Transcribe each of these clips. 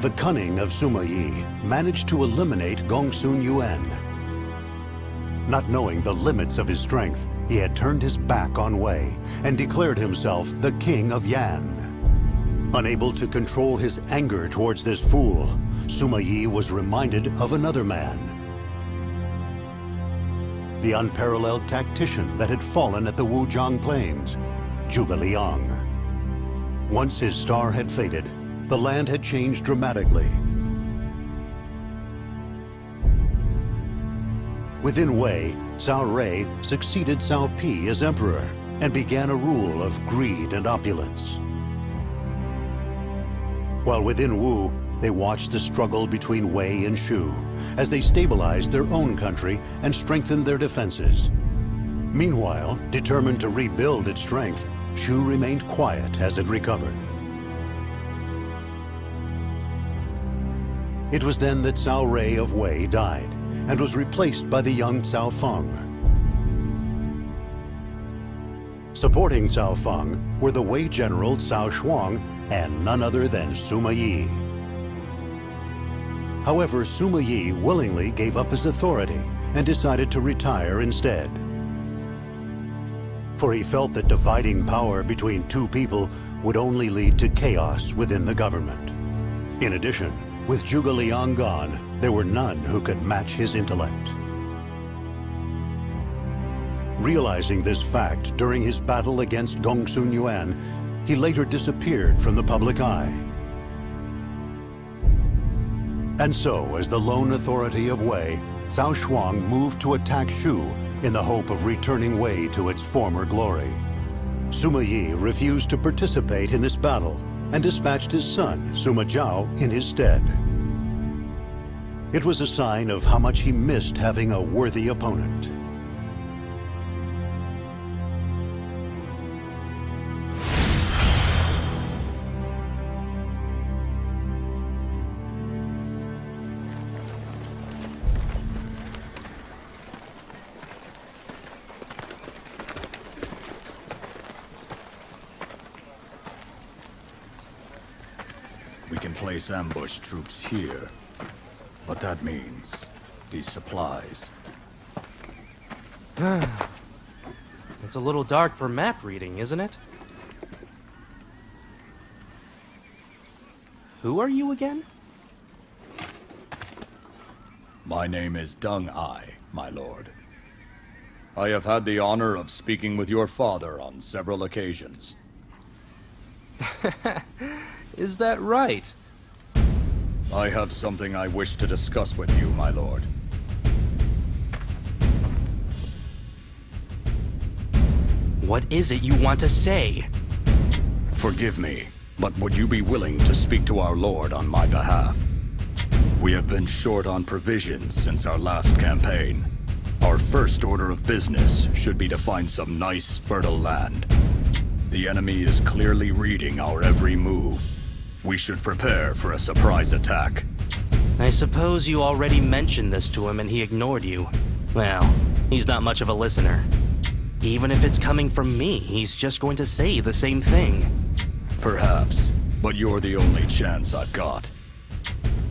The cunning of Sima Yi managed to eliminate Gongsun Yuan. Not knowing the limits of his strength, he had turned his back on Wei and declared himself the king of Yan. Unable to control his anger towards this fool, Sima Yi was reminded of another man. The unparalleled tactician that had fallen at the Wujiang Plains, Zhuge Liang. Once his star had faded, the land had changed dramatically. Within Wei, Cao Rui succeeded Cao Pi as emperor and began a rule of greed and opulence. While within Wu, they watched the struggle between Wei and Shu as they stabilized their own country and strengthened their defenses. Meanwhile, determined to rebuild its strength, Shu remained quiet as it recovered. It was then that Cao Rui of Wei died and was replaced by the young Cao Feng. Supporting Cao Feng were the Wei general Cao Shuang and none other than Sima Yi. However, Sima Yi willingly gave up his authority and decided to retire instead. For he felt that dividing power between two people would only lead to chaos within the government. In addition, with Zhuge Liang gone, there were none who could match his intellect. Realizing this fact during his battle against Gongsun Yuan, he later disappeared from the public eye. And so, as the lone authority of Wei, Cao Shuang moved to attack Shu in the hope of returning Wei to its former glory. Sima Yi refused to participate in this battle and dispatched his son, Sima Zhao, in his stead. It was a sign of how much he missed having a worthy opponent. We can place ambush troops here, but that means these supplies. It's a little dark for map reading, isn't it? Who are you again? My name is Deng Ai, my lord. I have had the honor of speaking with your father on several occasions. Is that right? I have something I wish to discuss with you, my lord. What is it you want to say? Forgive me, but would you be willing to speak to our lord on my behalf? We have been short on provisions since our last campaign. Our first order of business should be to find some nice, fertile land. The enemy is clearly reading our every move. We should prepare for a surprise attack. I suppose you already mentioned this to him and he ignored you. Well, he's not much of a listener. Even if it's coming from me, he's just going to say the same thing. Perhaps, but you're the only chance I've got.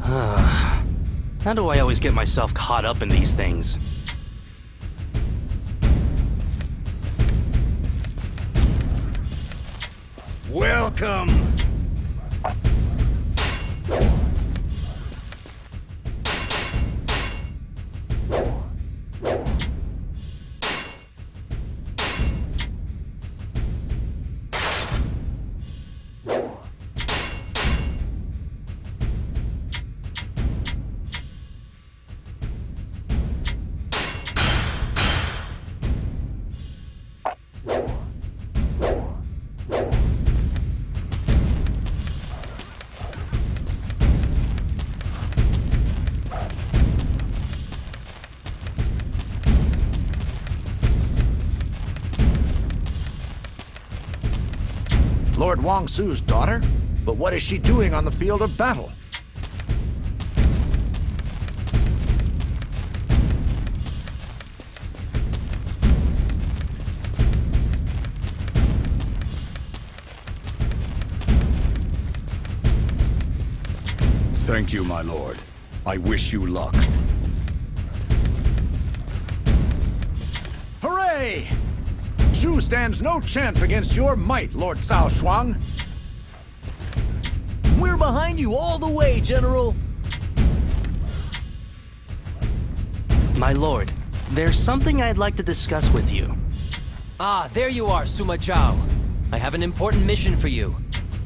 How do I always get myself caught up in these things? Welcome! Lord Wang Su's daughter? But what is she doing on the field of battle? Thank you, my lord. I wish you luck. Hooray! Shu stands no chance against your might, Lord Cao Shuang. We're behind you all the way, General. My lord, there's something I'd like to discuss with you. Ah, there you are, Suma Zhao. I have an important mission for you.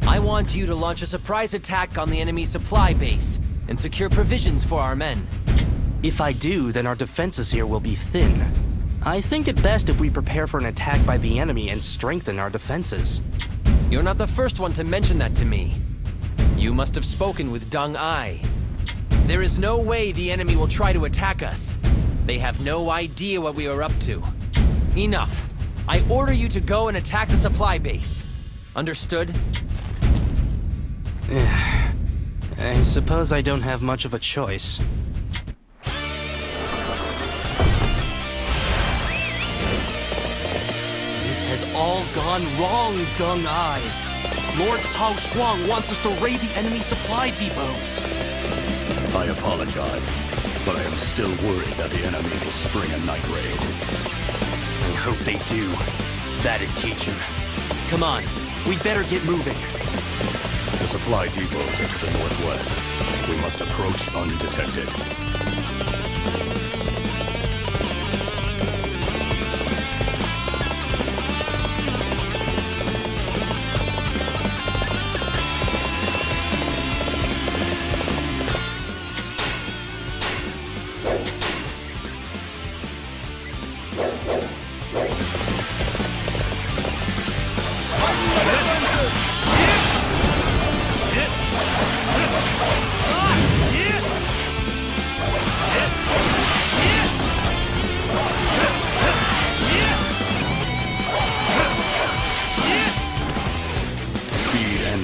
I want you to launch a surprise attack on the enemy supply base and secure provisions for our men. If I do, then our defenses here will be thin. I think it best if we prepare for an attack by the enemy and strengthen our defenses. You're not the first one to mention that to me. You must have spoken with Deng Ai. There is no way the enemy will try to attack us. They have no idea what we are up to. Enough. I order you to go and attack the supply base. Understood? I suppose I don't have much of a choice. This has all gone wrong, Deng Ai. Lord Cao Shuang wants us to raid the enemy supply depots. I apologize, but I am still worried that the enemy will spring a night raid. I hope they do. That'd teach him. Come on, we'd better get moving. The supply depots are to the northwest. We must approach undetected.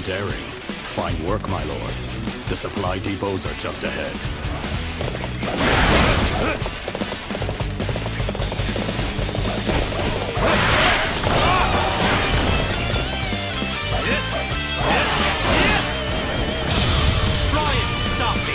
Daring. Fine work, my lord. The supply depots are just ahead. Try and stop me!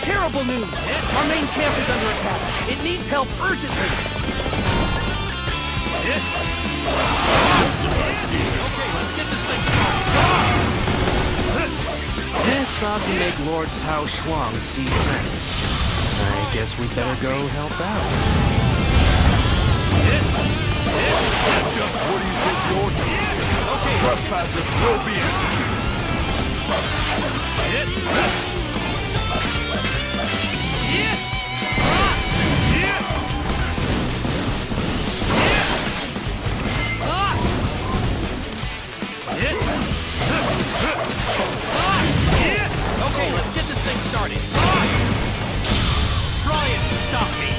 Terrible news! Our main camp is under attack. It needs help urgently. Just as I feared. Okay, let's get this thing started. This ought to make Lord Cao Shuang see sense. I guess we'd better go help out. Just what do you think you're doing? Okay, Trespassers will be executed. Okay, let's get this thing started. Try and stop me.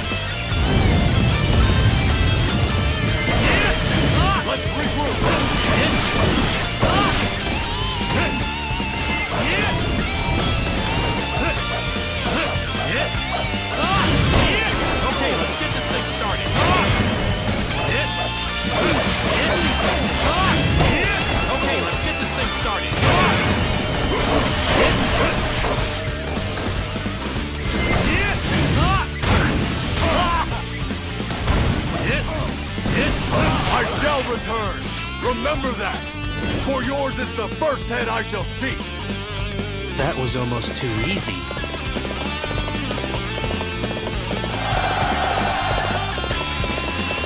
Let's regroup. Okay, let's get this thing started. Okay, let's get this thing started. I shall return. Remember that. For yours is the first head I shall see. That was almost too easy.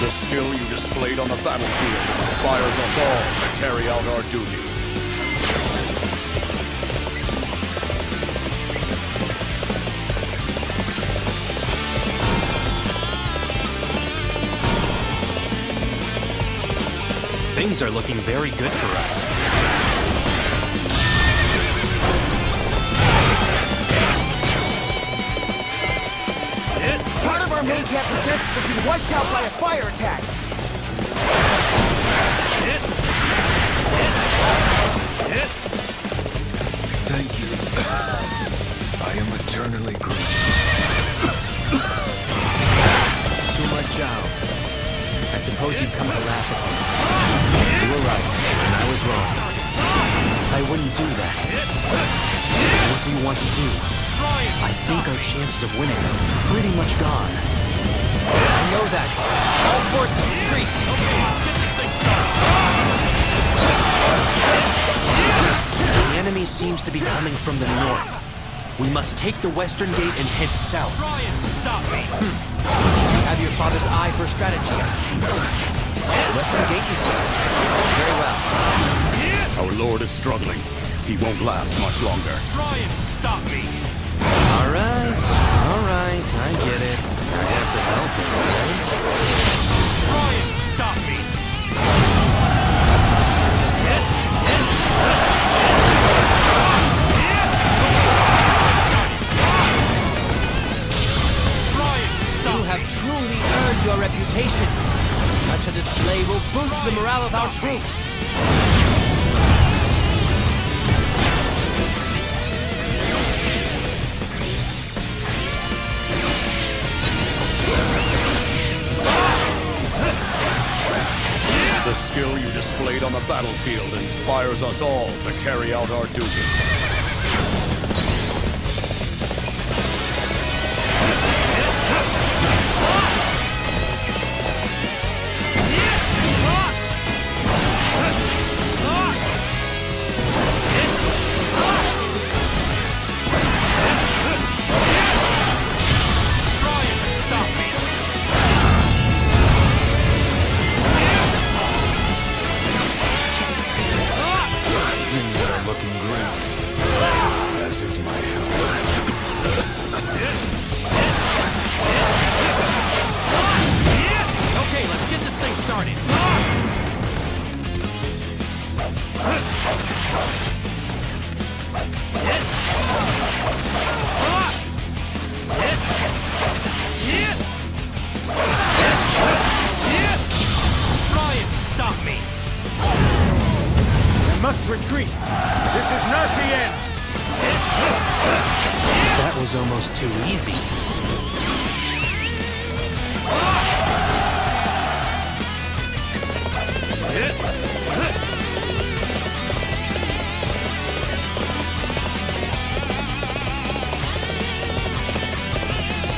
The skill you displayed on the battlefield inspires us all to carry out our duty. Things are looking very good for us. our main camp defenses have been wiped out by a fire attack. Thank you. I am eternally grateful. Suma Zhao. I suppose you've come to laugh at me. You were right, and I was wrong. I wouldn't do that. What do you want to do? I think our chances of winning are pretty much gone. I know that. All forces retreat. The enemy seems to be coming from the north. We must take the western gate and head south. Try and stop me! You have your father's eye for strategy, I see. The western gate, you say? Very well. Our lord is struggling. He won't last much longer. Try and stop me! All right, I get it. I have to help him, right? Try and stop me! You have truly earned your reputation. Such a display will boost the morale of our troops. The skill you displayed on the battlefield inspires us all to carry out our duty. Things are looking grim. As is my health. Okay, let's get this thing started. Try and stop me! We must retreat. This is not the end. That was almost too easy.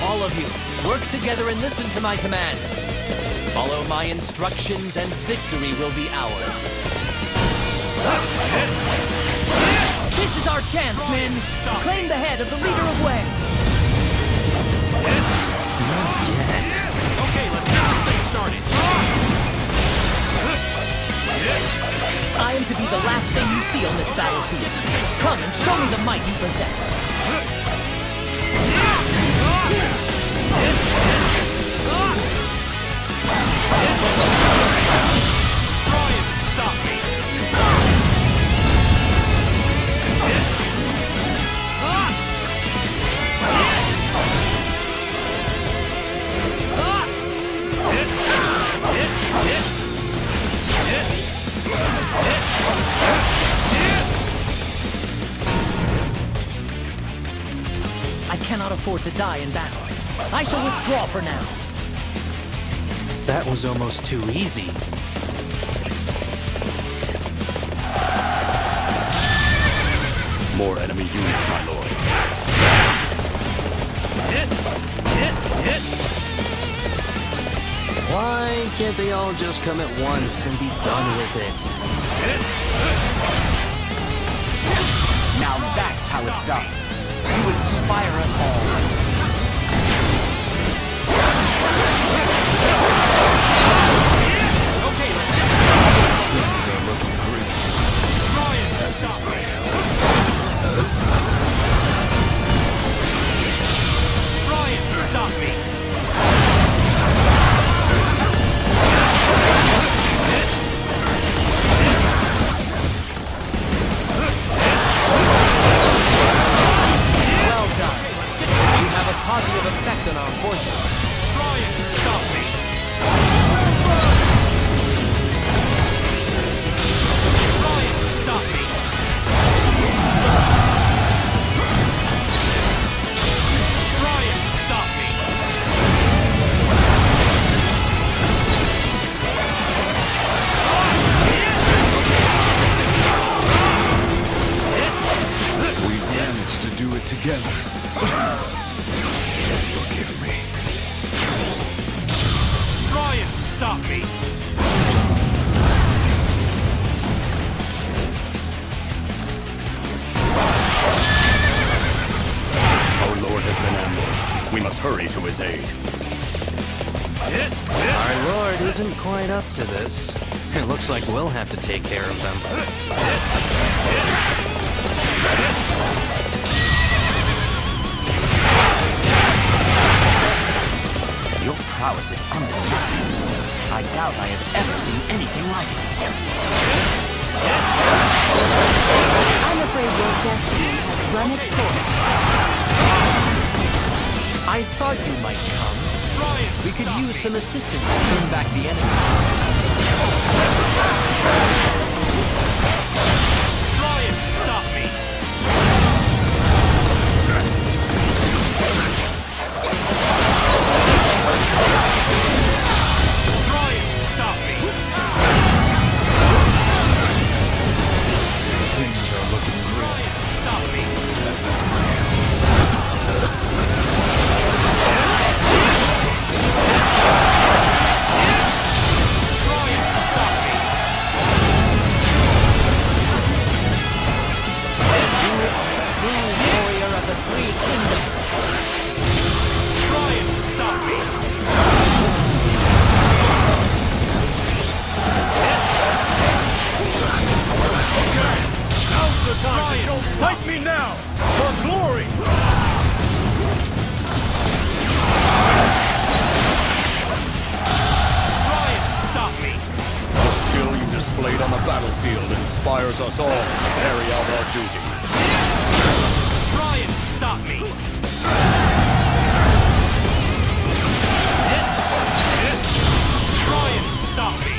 All of you, work together and listen to my commands. Follow my instructions and victory will be ours. This is our chance, men! Claim the head of the leader of Wei! Okay, let's get this thing started. I am to be the last thing you see on this battlefield. Come and show me the might you possess. Try and stop me! I cannot afford to die in battle. I shall withdraw for now. That was almost too easy. More enemy units, my lord. Why can't they all just come at once and be done with it? Now that's how it's done. You inspire us all. Okay, let's get Things are looking grim. Try and As is stop my me! health. Try and stop me! Well done. You have stop me! Our lord has been ambushed. We must hurry to his aid. Our lord isn't quite up to this. It looks like we'll have to take care of them. Your prowess is undeniable. I doubt I have ever seen anything like it. I'm afraid your destiny has run its course. I thought you might come. We could use some assistance to turn back the enemy. Try and stop me! Try and stop me! Things are looking Try grim. and stop me! This is my health. Try and stop me! True warrior of the Three Kingdoms. Try and stop me! Now's the time Try to show. and stop Fight me now! For glory! Try and stop me! The skill you displayed on the battlefield inspires us all to carry out our duty. Try and stop me! Try and stop me!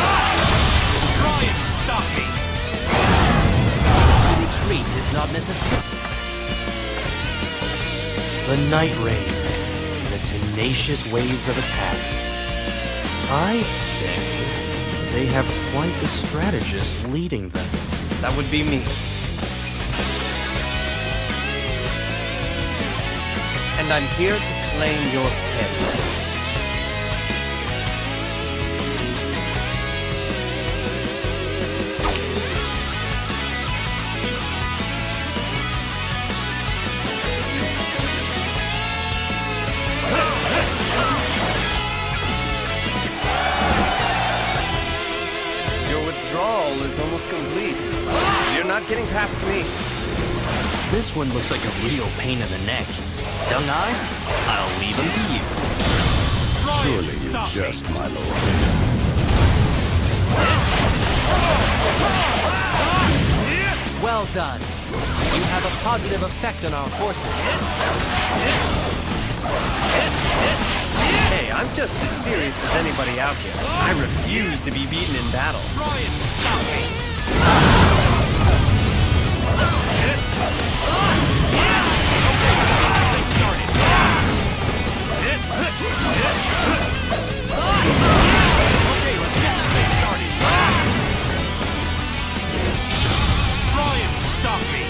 Try and stop me! To retreat is not necessary. The Night Rain. The tenacious waves of attack. I'd say they have quite the strategist leading them. That would be me. And I'm here to claim your head. Your withdrawal is almost complete. You're not getting past me. This one looks like a real pain in the neck. Dung Eye, I'll leave him to you. Try Surely and you stop me! jest, my lord. Well done. You have a positive effect on our forces. Hey, I'm just as serious as anybody out here. I refuse to be beaten in battle. Try and stop me! Okay, let's get this thing started. Try and stop me!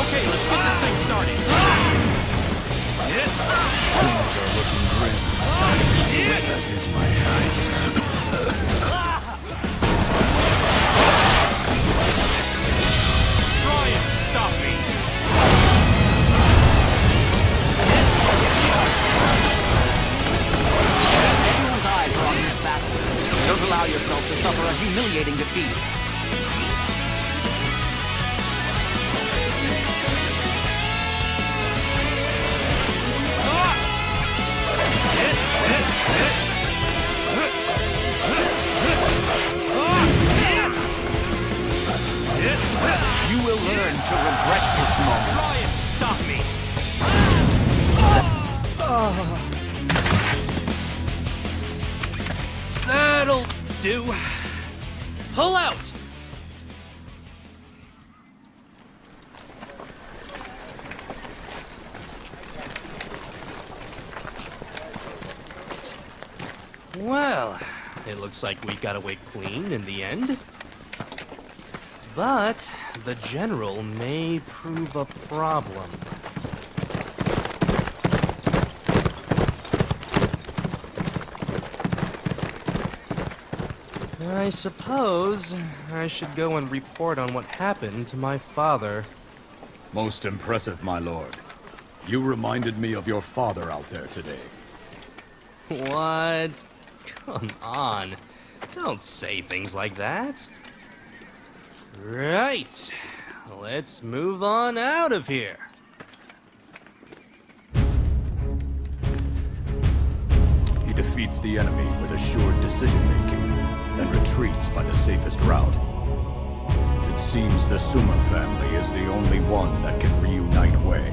Okay, let's get this thing started. Things are looking grim. This is my health. Try and stop me! Everyone's eyes are on this battle. Don't allow yourself to suffer a humiliating defeat. You will learn to regret this moment. Try and stop me! That'll do. Pull out! Well, it looks like we got away clean in the end. But the general may prove a problem. I suppose I should go and report on what happened to my father. Most impressive, my lord. You reminded me of your father out there today. What? Come on. Don't say things like that. Right. Let's move on out of here. He defeats the enemy with assured decision-making, then retreats by the safest route. It seems the Suma family is the only one that can reunite Wei.